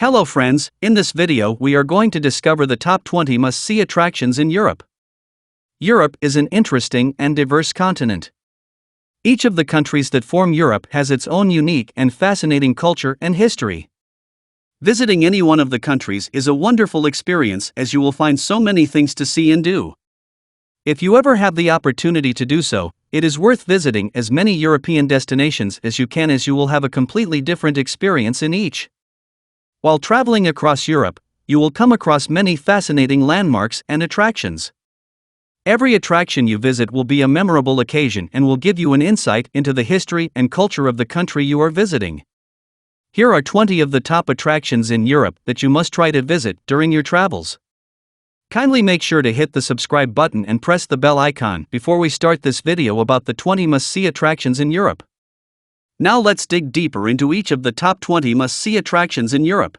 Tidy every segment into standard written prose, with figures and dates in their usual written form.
Hello friends, in this video we are going to discover the top 20 must-see attractions in Europe. Europe is an interesting and diverse continent. Each of the countries that form Europe has its own unique and fascinating culture and history. Visiting any one of the countries is a wonderful experience as you will find so many things to see and do. If you ever have the opportunity to do so, it is worth visiting as many European destinations as you can, as you will have a completely different experience in each. While traveling across Europe, you will come across many fascinating landmarks and attractions. Every attraction you visit will be a memorable occasion and will give you an insight into the history and culture of the country you are visiting. Here are 20 of the top attractions in Europe that you must try to visit during your travels. Kindly make sure to hit the subscribe button and press the bell icon before we start this video about the 20 must-see attractions in Europe. Now let's dig deeper into each of the top 20 must-see attractions in Europe.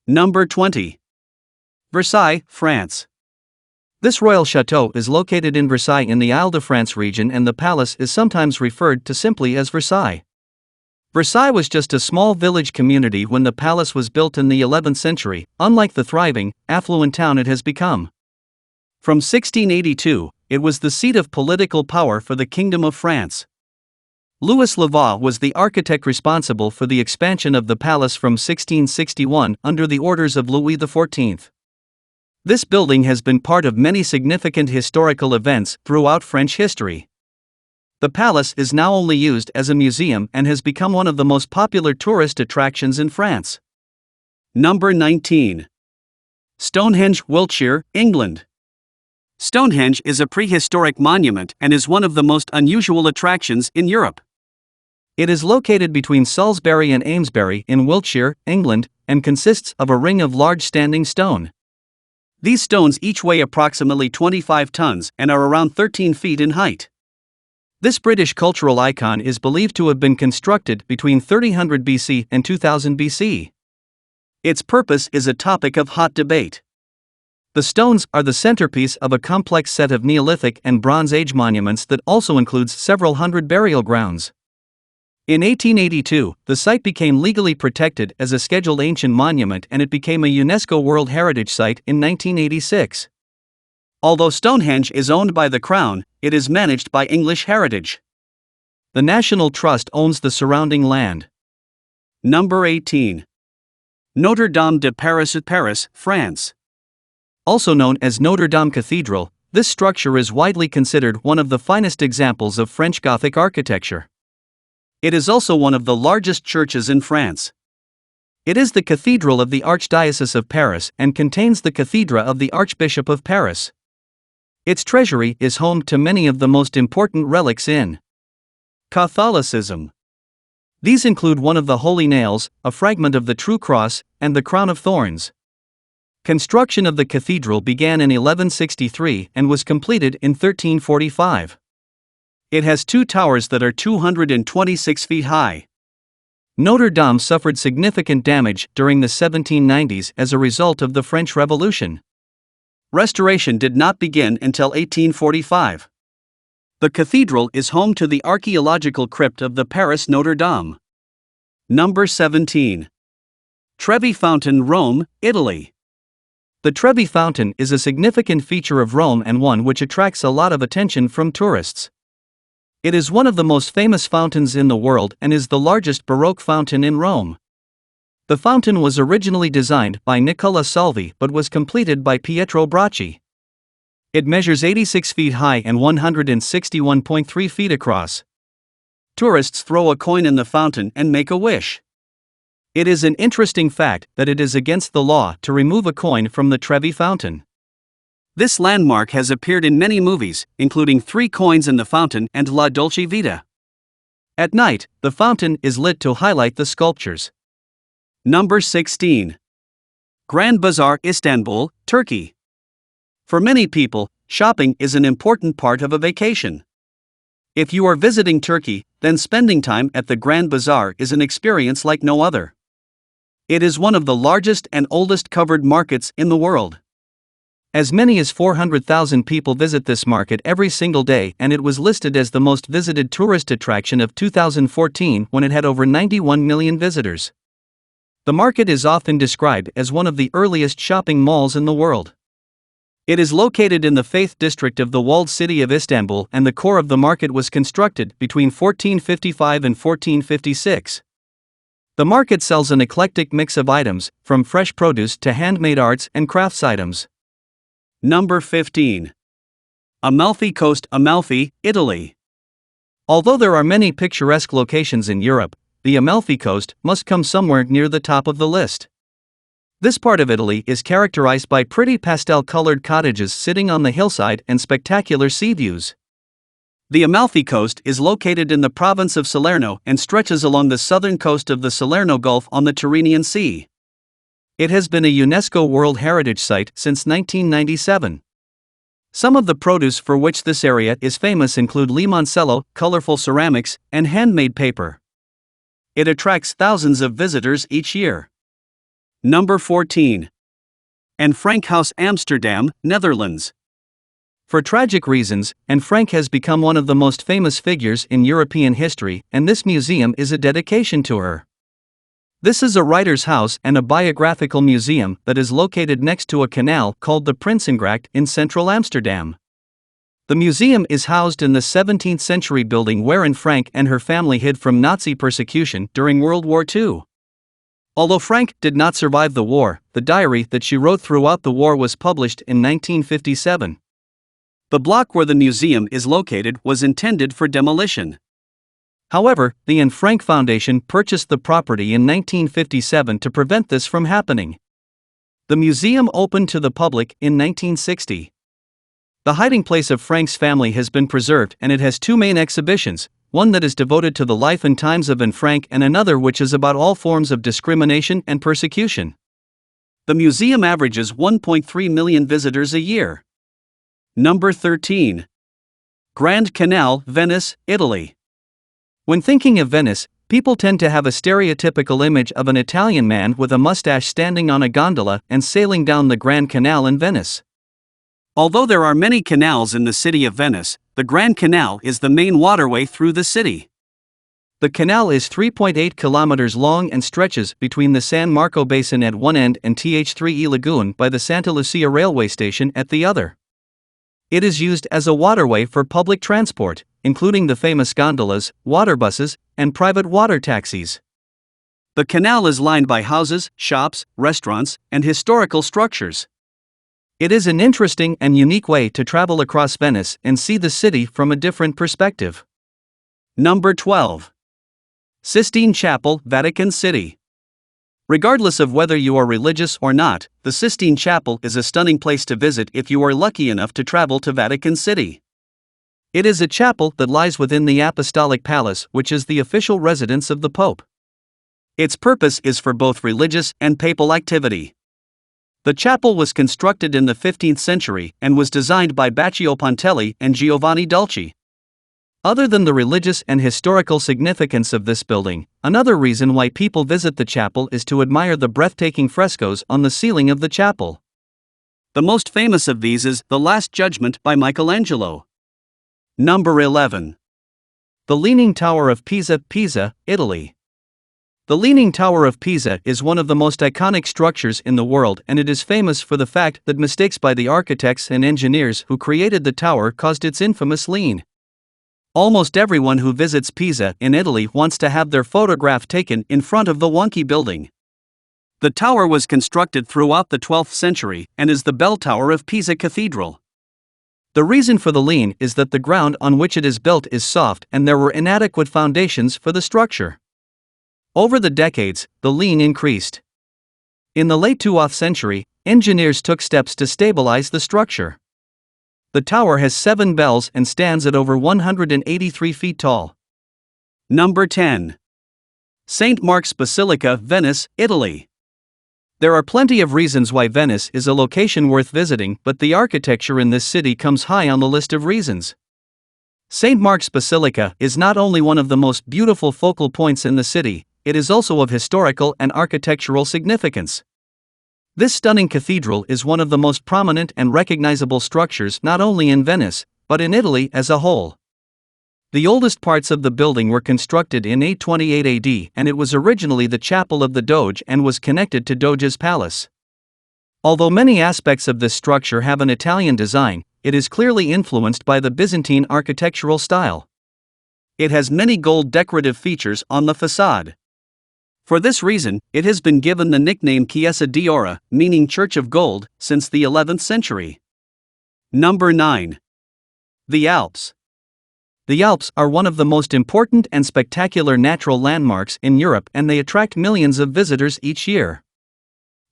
Number 20. Versailles, France. This royal chateau is located in Versailles in the Île-de-France region, and the palace is sometimes referred to simply as Versailles. Versailles was just a small village community when the palace was built in the 11th century, unlike the thriving, affluent town it has become. From 1682, it was the seat of political power for the Kingdom of France. Louis Lavaux was the architect responsible for the expansion of the palace from 1661 under the orders of Louis XIV. This building has been part of many significant historical events throughout French history. The palace is now only used as a museum and has become one of the most popular tourist attractions in France. Number 19. Stonehenge, Wiltshire, England. Stonehenge is a prehistoric monument and is one of the most unusual attractions in Europe. It is located between Salisbury and Amesbury in Wiltshire, England, and consists of a ring of large standing stone. These stones each weigh approximately 25 tons and are around 13 feet in height. This British cultural icon is believed to have been constructed between 300 BC and 2000 BC. Its purpose is a topic of hot debate. The stones are the centerpiece of a complex set of Neolithic and Bronze Age monuments that also includes several hundred burial grounds. In 1882, the site became legally protected as a Scheduled Ancient Monument, and it became a UNESCO World Heritage Site in 1986. Although Stonehenge is owned by the Crown, it is managed by English Heritage. The National Trust owns the surrounding land. Number 18. NotreDame de Paris, Paris, France. Also known as Notre Dame Cathedral, this structure is widely considered one of the finest examples of French Gothic architecture. It is also one of the largest churches in France. It is the cathedral of the Archdiocese of Paris and contains the cathedra of the Archbishop of Paris. Its treasury is home to many of the most important relics in Catholicism. These include one of the Holy Nails, a fragment of the True Cross, and the Crown of Thorns. Construction of the cathedral began in 1163 and was completed in 1345. It has two towers that are 226 feet high. Notre Dame suffered significant damage during the 1790s as a result of the French Revolution. Restoration did not begin until 1845. The cathedral is home to the archaeological crypt of the Paris Notre Dame. Number 17. Trevi Fountain, Rome, Italy. The Trevi Fountain is a significant feature of Rome and one which attracts a lot of attention from tourists. It is one of the most famous fountains in the world and is the largest Baroque fountain in Rome. The fountain was originally designed by Nicola Salvi but was completed by Pietro Bracci. It measures 86 feet high and 161.3 feet across. Tourists throw a coin in the fountain and make a wish. It is an interesting fact that it is against the law to remove a coin from the Trevi Fountain. This landmark has appeared in many movies, including Three Coins in the Fountain and La Dolce Vita. At night, the fountain is lit to highlight the sculptures. Number 16. Grand Bazaar, Istanbul, Turkey. For many people, shopping is an important part of a vacation. If you are visiting Turkey, then spending time at the Grand Bazaar is an experience like no other. It is one of the largest and oldest covered markets in the world. As many as 400,000 people visit this market every single day, and it was listed as the most visited tourist attraction of 2014 when it had over 91 million visitors. The market is often described as one of the earliest shopping malls in the world. It is located in the Faith district of the walled city of Istanbul, and the core of the market was constructed between 1455 and 1456. The market sells an eclectic mix of items, from fresh produce to handmade arts and crafts items. Number 15. Amalfi Coast, Amalfi, Italy. Although there are many picturesque locations in Europe, the Amalfi Coast must come somewhere near the top of the list. This part of Italy is characterized by pretty pastel-colored cottages sitting on the hillside and spectacular sea views. The Amalfi Coast is located in the province of Salerno and stretches along the southern coast of the Salerno Gulf on the Tyrrhenian Sea. It has been a UNESCO World Heritage Site since 1997. Some of the produce for which this area is famous include limoncello, colorful ceramics, and handmade paper. It attracts thousands of visitors each year. Number 14. Anne Frank House, Amsterdam, Netherlands. For tragic reasons, Anne Frank has become one of the most famous figures in European history, and this museum is a dedication to her. This is a writer's house and a biographical museum that is located next to a canal called the Prinsengracht in central Amsterdam. The museum is housed in the 17th century building where Anne Frank and her family hid from Nazi persecution during World War II. Although Frank did not survive the war, the diary that she wrote throughout the war was published in 1957. The block where the museum is located was intended for demolition. However, the Anne Frank Foundation purchased the property in 1957 to prevent this from happening. The museum opened to the public in 1960. The hiding place of Frank's family has been preserved, and it has two main exhibitions, one that is devoted to the life and times of Anne Frank and another which is about all forms of discrimination and persecution. The museum averages 1.3 million visitors a year. Number 13. Grand Canal, Venice, Italy. When thinking of Venice, people tend to have a stereotypical image of an Italian man with a mustache standing on a gondola and sailing down the Grand Canal in Venice. Although there are many canals in the city of Venice, the Grand Canal is the main waterway through the city. The canal is 3.8 kilometers long and stretches between the San Marco Basin at one end and Th3e Lagoon by the Santa Lucia railway station at the other. It is used as a waterway for public transport, including the famous gondolas, water buses, and private water taxis. The canal is lined by houses, shops, restaurants, and historical structures. It is an interesting and unique way to travel across Venice and see the city from a different perspective. Number 12. Sistine Chapel, Vatican City. Regardless of whether you are religious or not, the Sistine Chapel is a stunning place to visit if you are lucky enough to travel to Vatican City. It is a chapel that lies within the Apostolic Palace, which is the official residence of the Pope. Its purpose is for both religious and papal activity. The chapel was constructed in the 15th century and was designed by Baccio Pontelli and Giovanni Dulci. Other than the religious and historical significance of this building, another reason why people visit the chapel is to admire the breathtaking frescoes on the ceiling of the chapel. The most famous of these is The Last Judgment by Michelangelo. Number 11. The Leaning Tower of Pisa, Pisa, Italy. The Leaning Tower of Pisa is one of the most iconic structures in the world, and it is famous for the fact that mistakes by the architects and engineers who created the tower caused its infamous lean. Almost everyone who visits Pisa in Italy wants to have their photograph taken in front of the wonky building. The tower was constructed throughout the 12th century and is the bell tower of Pisa Cathedral. The reason for the lean is that the ground on which it is built is soft and there were inadequate foundations for the structure. Over the decades, the lean increased. In the late 20th century, engineers took steps to stabilize the structure. The tower has 7 bells and stands at over 183 feet tall. Number 10. St. Mark's Basilica, Venice, Italy. There are plenty of reasons why Venice is a location worth visiting, but the architecture in this city comes high on the list of reasons. St. Mark's Basilica is not only one of the most beautiful focal points in the city, it is also of historical and architectural significance. This stunning cathedral is one of the most prominent and recognizable structures not only in Venice, but in Italy as a whole. The oldest parts of the building were constructed in 828 AD, and it was originally the chapel of the Doge and was connected to Doge's palace. Although many aspects of this structure have an Italian design, it is clearly influenced by the Byzantine architectural style. It has many gold decorative features on the facade. For this reason, it has been given the nickname Chiesa d'Oro, meaning Church of Gold, since the 11th century. Number 9. The Alps. The Alps are one of the most important and spectacular natural landmarks in Europe, and they attract millions of visitors each year.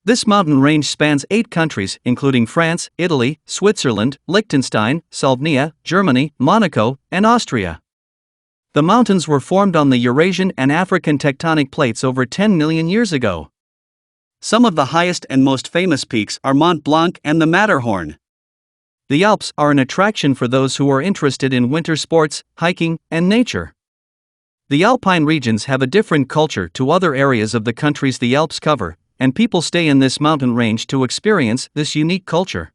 This mountain range spans 8 countries, including France, Italy, Switzerland, Liechtenstein, Slovenia, Germany, Monaco, and Austria. The mountains were formed on the Eurasian and African tectonic plates over 10 million years ago. Some of the highest and most famous peaks are Mont Blanc and the Matterhorn. The Alps are an attraction for those who are interested in winter sports, hiking, and nature. The Alpine regions have a different culture to other areas of the countries the Alps cover, and people stay in this mountain range to experience this unique culture.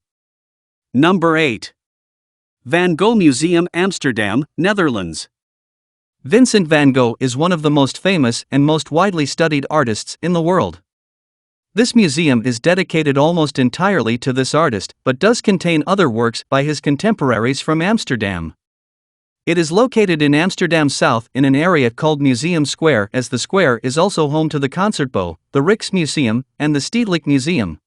Number 8. Van Gogh Museum, Amsterdam, Netherlands. Vincent van Gogh is one of the most famous and most widely studied artists in the world. This museum is dedicated almost entirely to this artist, but does contain other works by his contemporaries from Amsterdam. It is located in Amsterdam South in an area called Museum Square, as the square is also home to the Concertgebouw, the Rijksmuseum, and the Stedelijk Museum.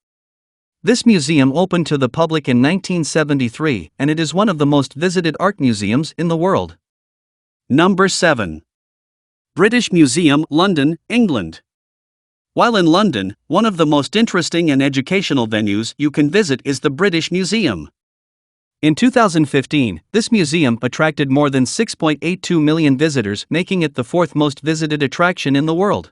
This museum opened to the public in 1973, and it is one of the most visited art museums in the world. Number 7. British Museum, London, England. While in London, one of the most interesting and educational venues you can visit is the British Museum. In 2015, this museum attracted more than 6.82 million visitors, making it the 4th most visited attraction in the world.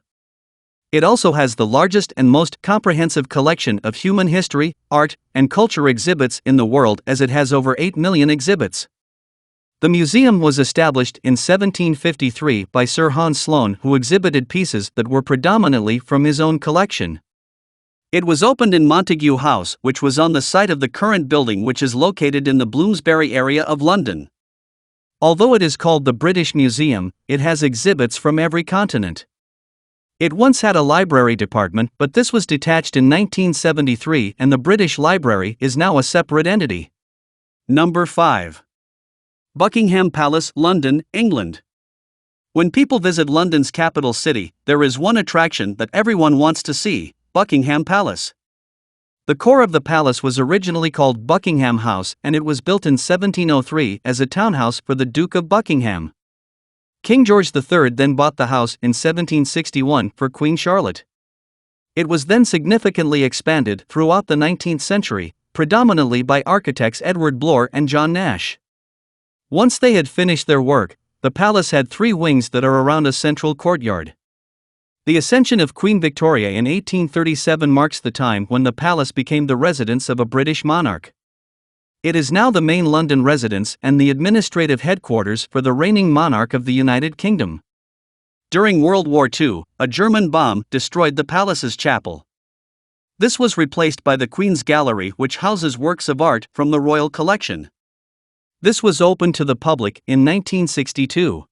It also has the largest and most comprehensive collection of human history, art, and culture exhibits in the world, as it has over 8 million exhibits. The museum was established in 1753 by Sir Hans Sloane, who exhibited pieces that were predominantly from his own collection. It was opened in Montague House, which was on the site of the current building, which is located in the Bloomsbury area of London. Although it is called the British Museum, it has exhibits from every continent. It once had a library department, but this was detached in 1973, and the British Library is now a separate entity. Number 5. Buckingham Palace, London, England. When people visit London's capital city, there is one attraction that everyone wants to see: Buckingham Palace. The core of the palace was originally called Buckingham House, and it was built in 1703 as a townhouse for the Duke of Buckingham. King George III then bought the house in 1761 for Queen Charlotte. It was then significantly expanded throughout the 19th century, predominantly by architects Edward Blore and John Nash. Once they had finished their work, the palace had 3 wings that are around a central courtyard. The accession of Queen Victoria in 1837 marks the time when the palace became the residence of a British monarch. It is now the main London residence and the administrative headquarters for the reigning monarch of the United Kingdom. During World War II, a German bomb destroyed the palace's chapel. This was replaced by the Queen's Gallery, which houses works of art from the royal collection. This was opened to the public in 1962.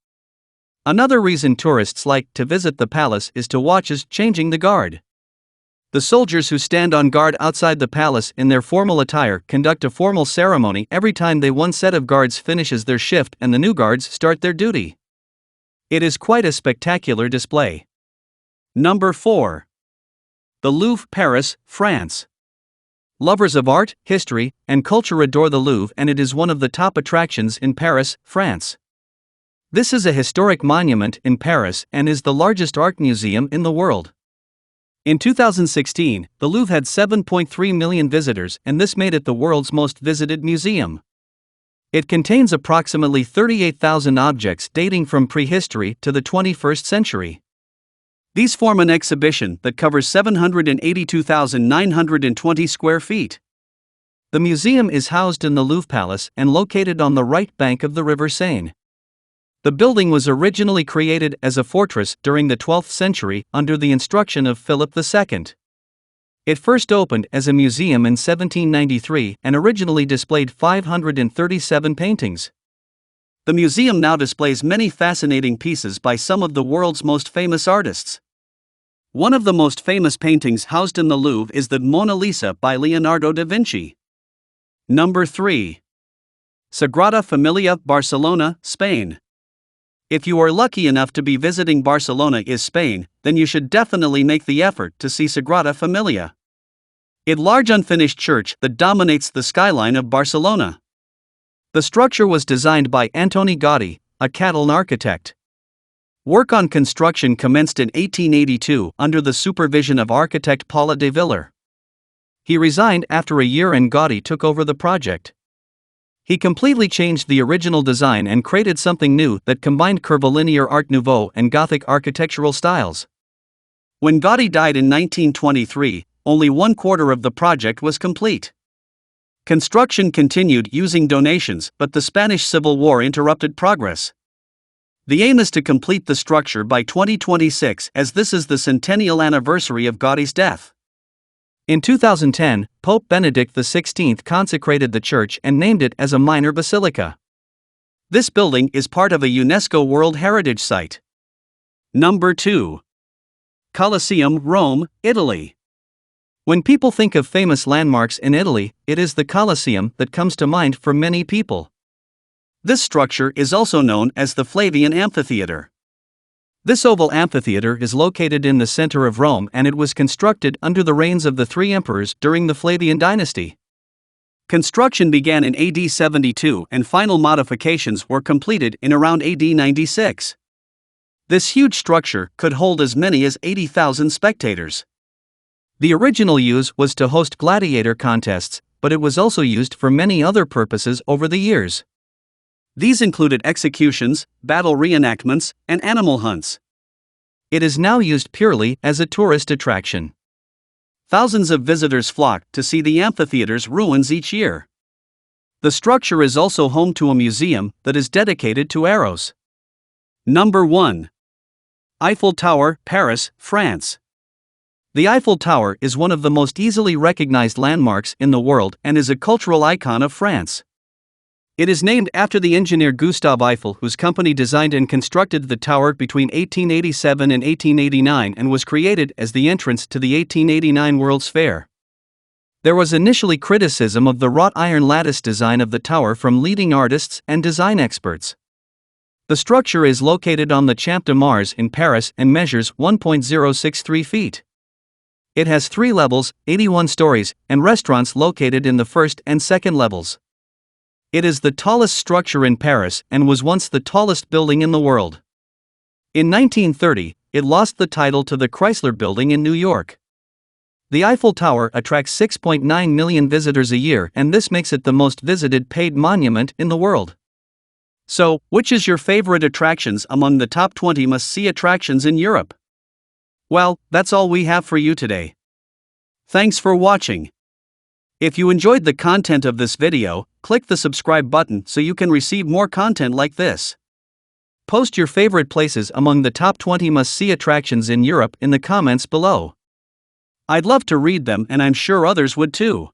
Another reason tourists like to visit the palace is to watch as changing the guard. The soldiers who stand on guard outside the palace in their formal attire conduct a formal ceremony every time one set of guards finishes their shift and the new guards start their duty. It is quite a spectacular display. Number 4. The Louvre, Paris, France. Lovers of art, history, and culture adore the Louvre, and it is one of the top attractions in Paris, France. This is a historic monument in Paris and is the largest art museum in the world. In 2016, the Louvre had 7.3 million visitors, and this made it the world's most visited museum. It contains approximately 38,000 objects dating from prehistory to the 21st century. These form an exhibition that covers 782,920 square feet. The museum is housed in the Louvre Palace and located on the right bank of the River Seine. The building was originally created as a fortress during the 12th century under the instruction of Philip II. It first opened as a museum in 1793 and originally displayed 537 paintings. The museum now displays many fascinating pieces by some of the world's most famous artists. One of the most famous paintings housed in the Louvre is the Mona Lisa by Leonardo da Vinci. Number 3. Sagrada Familia, Barcelona, Spain. If you are lucky enough to be visiting Barcelona, Spain, then you should definitely make the effort to see Sagrada Familia. A large unfinished church that dominates the skyline of Barcelona. The structure was designed by Antoni Gaudí, a Catalan architect. Work on construction commenced in 1882 under the supervision of architect Paula de Viller. He resigned after a year and Gaudí took over the project. He completely changed the original design and created something new that combined curvilinear Art Nouveau and Gothic architectural styles. When Gaudí died in 1923, only 1/4 of the project was complete. Construction continued using donations, but the Spanish Civil War interrupted progress. The aim is to complete the structure by 2026, as this is the centennial anniversary of Gaudí's death. In 2010, Pope Benedict XVI consecrated the church and named it as a minor basilica. This building is part of a UNESCO World Heritage Site. Number 2. Coliseum, Rome, Italy. When people think of famous landmarks in Italy, it is the Coliseum that comes to mind for many people. This structure is also known as the Flavian Amphitheater. This oval amphitheater is located in the center of Rome, and it was constructed under the reigns of the 3 emperors during the Flavian dynasty. Construction began in AD 72 and final modifications were completed in around AD 96. This huge structure could hold as many as 80,000 spectators. The original use was to host gladiator contests, but it was also used for many other purposes over the years. These included executions, battle reenactments, and animal hunts. It is now used purely as a tourist attraction. Thousands of visitors flock to see the amphitheater's ruins each year. The structure is also home to a museum that is dedicated to arrows. Number 1. Eiffel Tower, Paris, France. The Eiffel Tower is one of the most easily recognized landmarks in the world and is a cultural icon of France. It is named after the engineer Gustave Eiffel, whose company designed and constructed the tower between 1887 and 1889 and was created as the entrance to the 1889 World's Fair. There was initially criticism of the wrought iron lattice design of the tower from leading artists and design experts. The structure is located on the Champ de Mars in Paris and measures 1.063 feet. It has 3 levels, 81 stories, and restaurants located in the first and second levels. It is the tallest structure in Paris and was once the tallest building in the world. In 1930, it lost the title to the Chrysler Building in New York. The Eiffel Tower attracts 6.9 million visitors a year, and this makes it the most visited paid monument in the world. So, which is your favorite attractions among the top 20 must-see attractions in Europe? Well, that's all we have for you today. Thanks for watching. If you enjoyed the content of this video, click the subscribe button so you can receive more content like this. Post your favorite places among the top 20 must-see attractions in Europe in the comments below. I'd love to read them, and I'm sure others would too.